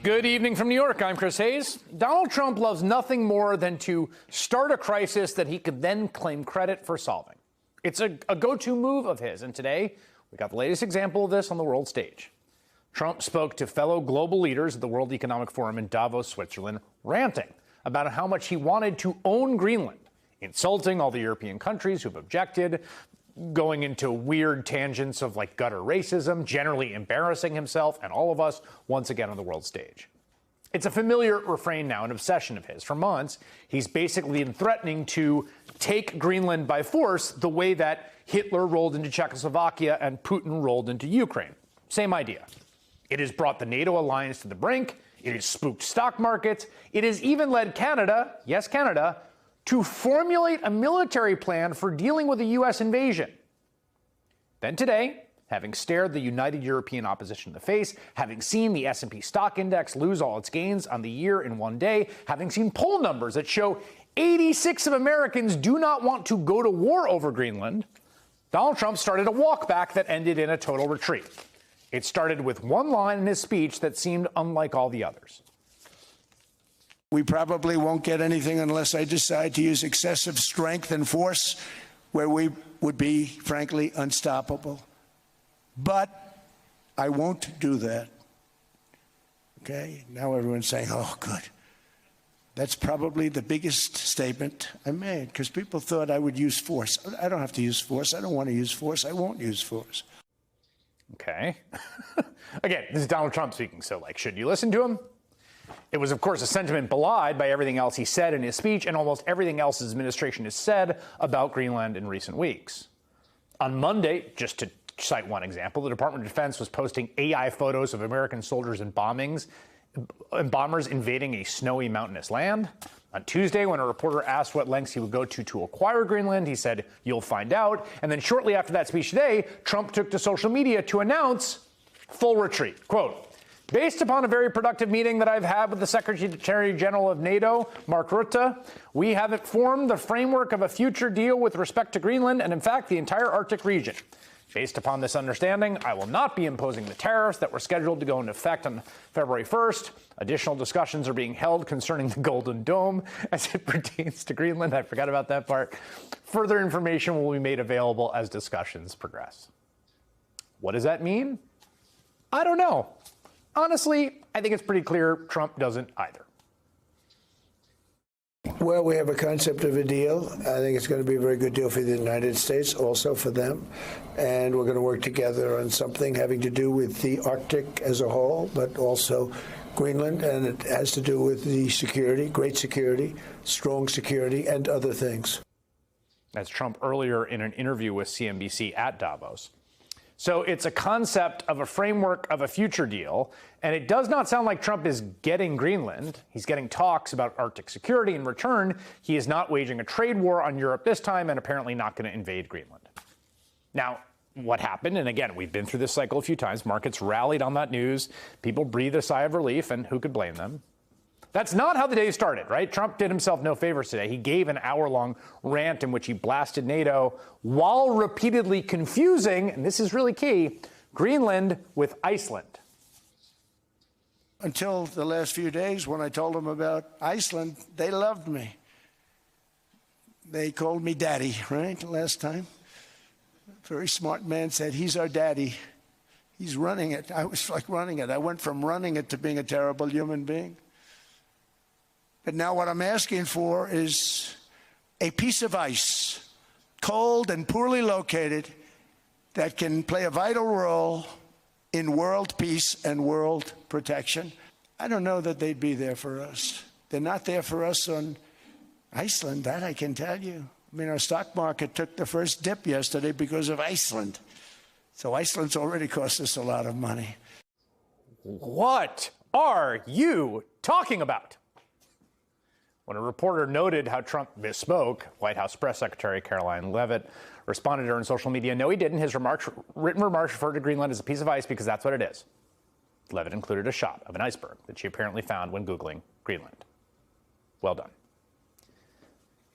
Good evening from New York. I'm Chris Hayes. Donald Trump loves nothing more than to start a crisis that he could then claim credit for solving. It's a go-to move of his, and today we got the latest example of this on the world stage. Trump spoke to fellow global leaders at the World Economic Forum in Davos, Switzerland, ranting about how much he wanted to own Greenland, insulting all the European countries who've objected, going into weird tangents of like gutter racism, generally embarrassing himself and all of us once again on the world stage. It's a familiar refrain now, an obsession of his. For months, he's basically been threatening to take Greenland by force the way that Hitler rolled into Czechoslovakia and Putin rolled into Ukraine. Same idea. It has brought the NATO alliance to the brink. It has spooked stock markets. It has even led Canada, yes, Canada, to formulate a military plan for dealing with a U.S. invasion. Then today, having stared the united European opposition in the face, having seen the S&P stock index lose all its gains on the year in one day, having seen poll numbers that show 86 of Americans do not want to go to war over Greenland, Donald Trump started a walk back that ended in a total retreat. It started with one line in his speech that seemed unlike all the others. We probably won't get anything unless I decide to use excessive strength and force where we would be, frankly, unstoppable. But I won't do that. Okay? Now everyone's saying, oh, good. That's probably the biggest statement I made because people thought I would use force. I don't have to use force. I don't want to use force. I won't use force. Okay. Again, this is Donald Trump speaking, so, should you listen to him? It was, of course, a sentiment belied by everything else he said in his speech and almost everything else his administration has said about Greenland in recent weeks. On Monday, just to cite one example, the Department of Defense was posting AI photos of American soldiers and bombers invading a snowy mountainous land. On Tuesday, when a reporter asked what lengths he would go to acquire Greenland, he said, "You'll find out." And then shortly after that speech today, Trump took to social media to announce full retreat. Quote, "Based upon a very productive meeting that I've had with the Secretary General of NATO, Mark Rutte, we have formed the framework of a future deal with respect to Greenland and, in fact, the entire Arctic region. Based upon this understanding, I will not be imposing the tariffs that were scheduled to go into effect on February 1st. Additional discussions are being held concerning the Golden Dome as it pertains to Greenland." I forgot about that part. "Further information will be made available as discussions progress." What does that mean? I don't know. Honestly, I think it's pretty clear Trump doesn't either. Well, we have a concept of a deal. I think it's going to be a very good deal for the United States, also for them. And we're going to work together on something having to do with the Arctic as a whole, but also Greenland. And it has to do with the security, great security, strong security, and other things. That's Trump earlier in an interview with CNBC at Davos. So it's a concept of a framework of a future deal, and it does not sound like Trump is getting Greenland. He's getting talks about Arctic security. In return, he is not waging a trade war on Europe this time and apparently not going to invade Greenland. Now, what happened, and again, we've been through this cycle a few times, markets rallied on that news, people breathed a sigh of relief, and who could blame them? That's not how the day started, right? Trump did himself no favors today. He gave an hour-long rant in which he blasted NATO while repeatedly confusing, and this is really key, Greenland with Iceland. Until the last few days when I told them about Iceland, they loved me. They called me daddy, right, last time. A very smart man said, he's our daddy. He's running it. I was like running it. I went from running it to being a terrible human being. But now what I'm asking for is a piece of ice, cold and poorly located, that can play a vital role in world peace and world protection. I don't know that they'd be there for us. They're not there for us on Iceland, that I can tell you. I mean, our stock market took the first dip yesterday because of Iceland. So Iceland's already cost us a lot of money. What are you talking about? When a reporter noted how Trump misspoke, White House Press Secretary Caroline Leavitt responded to her on social media, "No, he didn't. His written remarks referred to Greenland as a piece of ice because that's what it is." Leavitt included a shot of an iceberg that she apparently found when Googling Greenland. Well done.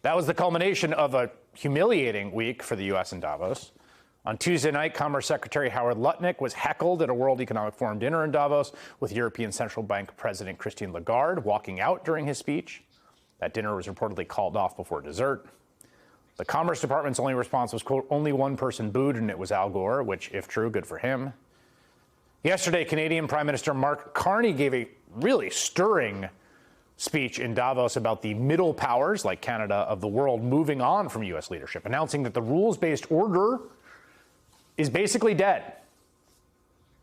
That was the culmination of a humiliating week for the U.S. in Davos. On Tuesday night, Commerce Secretary Howard Lutnick was heckled at a World Economic Forum dinner in Davos, with European Central Bank President Christine Lagarde walking out during his speech. That dinner was reportedly called off before dessert. The Commerce Department's only response was, quote, only one person booed, and it was Al Gore, which, if true, good for him. Yesterday, Canadian Prime Minister Mark Carney gave a really stirring speech in Davos about the middle powers, like Canada, of the world moving on from U.S. leadership, announcing that the rules-based order is basically dead.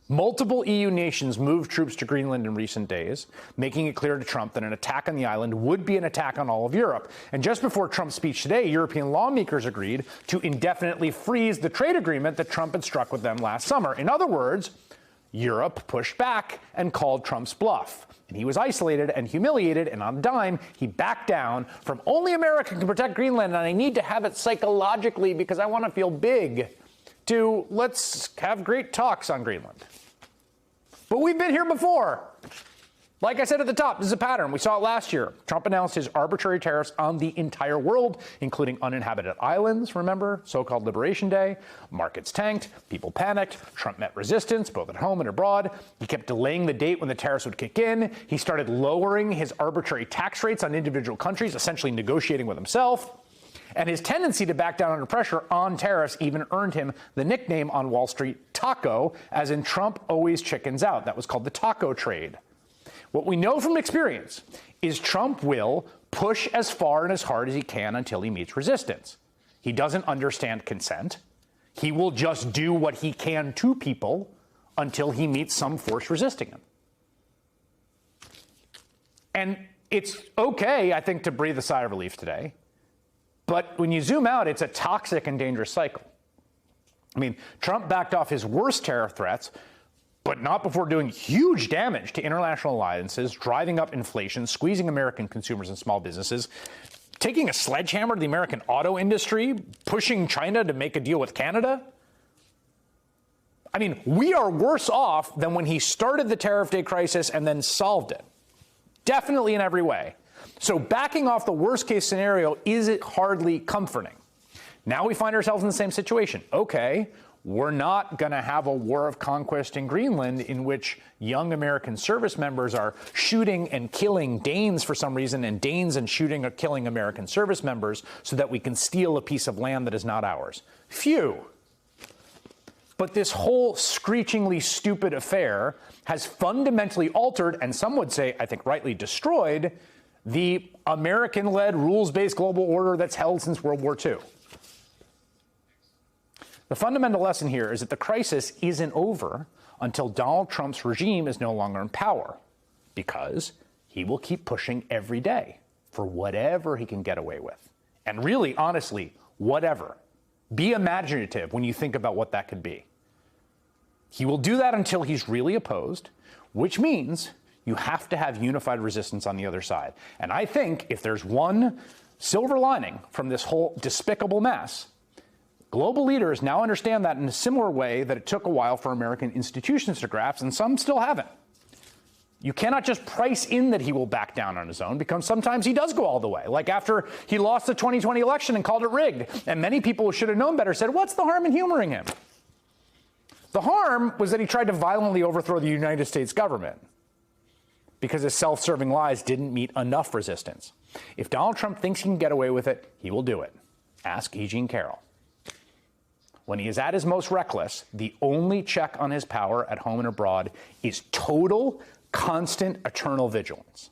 Multiple EU nations moved troops to Greenland in recent days, making it clear to Trump that an attack on the island would be an attack on all of Europe. And just before Trump's speech today, European lawmakers agreed to indefinitely freeze the trade agreement that Trump had struck with them last summer. In other words, Europe pushed back and called Trump's bluff. And he was isolated and humiliated, and on a dime, he backed down from only America can protect Greenland, and I need to have it psychologically because I want to feel big, to let's have great talks on Greenland. But we've been here before. Like I said at the top, this is a pattern. We saw it last year. Trump announced his arbitrary tariffs on the entire world, including uninhabited islands, remember? So-called Liberation Day. Markets tanked. People panicked. Trump met resistance, both at home and abroad. He kept delaying the date when the tariffs would kick in. He started lowering his arbitrary tax rates on individual countries, essentially negotiating with himself. And his tendency to back down under pressure on tariffs even earned him the nickname on Wall Street, Taco, as in Trump always chickens out. That was called the taco trade. What we know from experience is Trump will push as far and as hard as he can until he meets resistance. He doesn't understand consent. He will just do what he can to people until he meets some force resisting him. And it's okay, I think, to breathe a sigh of relief today. But when you zoom out, it's a toxic and dangerous cycle. I mean, Trump backed off his worst tariff threats, but not before doing huge damage to international alliances, driving up inflation, squeezing American consumers and small businesses, taking a sledgehammer to the American auto industry, pushing China to make a deal with Canada. I mean, we are worse off than when he started the tariff day crisis and then solved it. Definitely in every way. So backing off the worst case scenario isn't hardly comforting. Now we find ourselves in the same situation. Okay, we're not going to have a war of conquest in Greenland in which young American service members are shooting and killing Danes for some reason, and Danes and shooting or killing American service members so that we can steal a piece of land that is not ours. Phew. But this whole screechingly stupid affair has fundamentally altered, and some would say, I think rightly destroyed, the American-led rules-based global order that's held since World War II. The fundamental lesson here is that the crisis isn't over until Donald Trump's regime is no longer in power, because he will keep pushing every day for whatever he can get away with. And really, honestly, whatever. Be imaginative when you think about what that could be. He will do that until he's really opposed, which means you have to have unified resistance on the other side. And I think if there's one silver lining from this whole despicable mess, global leaders now understand that in a similar way that it took a while for American institutions to grasp, and some still haven't. You cannot just price in that he will back down on his own, because sometimes he does go all the way. Like after he lost the 2020 election and called it rigged, and many people who should have known better said, what's the harm in humoring him? The harm was that he tried to violently overthrow the United States government because his self-serving lies didn't meet enough resistance. If Donald Trump thinks he can get away with it, he will do it. Ask E. Jean Carroll. When he is at his most reckless, the only check on his power at home and abroad is total, constant, eternal vigilance.